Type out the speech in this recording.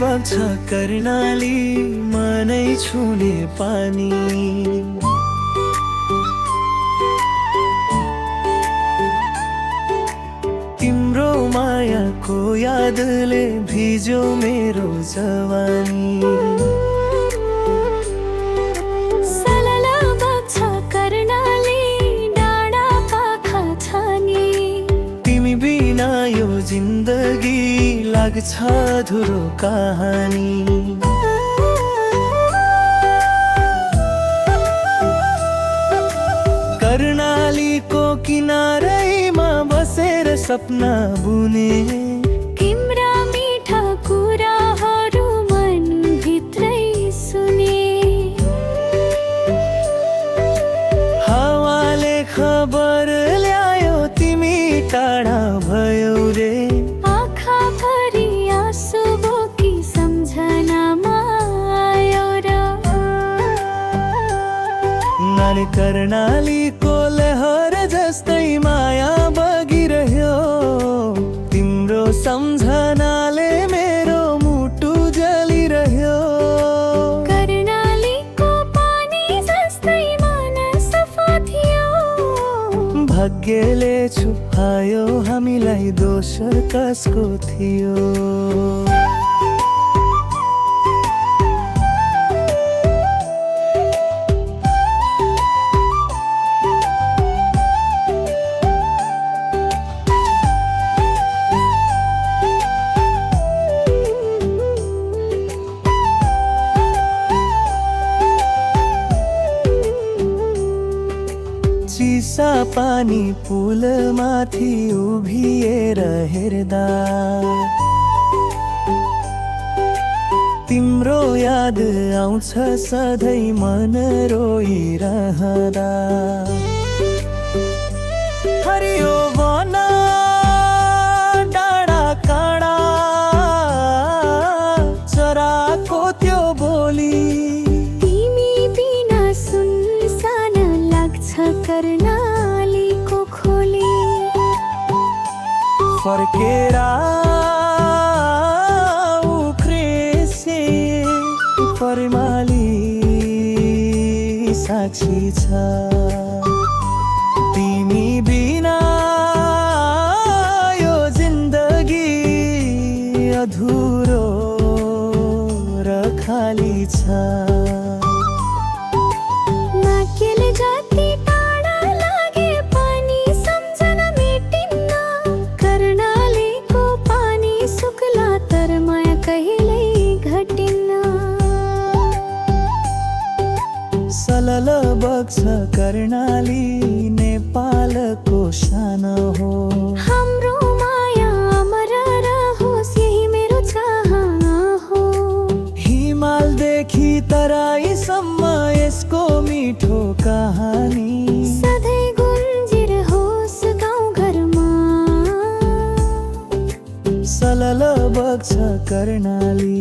बग्छ कर्णाली मनै छुने पानी। तिम्रो मायाको यादले भिज्यो मेरो जवानी। सलला बग्छ कर्णाली डाँडा पाखा छानी। तिमी बिना यो जिन्दगी लाग्छ अधुरो कहानी। कर्णालीको किनारैमा बसेर सपना बुने। तिम्रा मिठा कुराहरू मनभित्रै सुने। हावाले खबर ल्यायो तिमी टाढा भयो रे। आँखाभरि आँसु बोकी सम्झनामा आयो र। नानी कर्णालीको लहर जस्तै माया बगिरह्यो। तिम्रो सम्झनाले मेरो मुटु जलिरह्यो। कर्णालीको पानी जस्तै मन सफा थियो। भाग्यले छुपायो हामीलाई दोस्रो कसको थियो। चिसा पानी पुलमाथि उभिएर हेर्दा तिम्रो याद आउँछ सधैँ मन रोइरहँदा। हरियो वन डाँडा काँडा चराको त्यो बोली। तिमी बिना सुनसान लाग्छ कर्णालीको खोली। फर्केर उफ्रेसे परिमाली साक्षी छ। तिमी बिना यो जिन्दगी अधुरो र खाली छ। नाकेले जति टाढा लागे पनि सम्झना मेटिन्न। कर्णालीको पानी सुक्ला तर माया कहिल्यै घटिन्न। सलल बग्छ कर्णाली नेपालको शान हो। हाम्रो माया अमर रहोस् यही मेरो चाहना हो। हिमालदेखि तराईसम्म यसको मिठो कहानी सधैँ गुन्जिरहोस् गाउँघरमा। सलल बग्छ कर्णाली।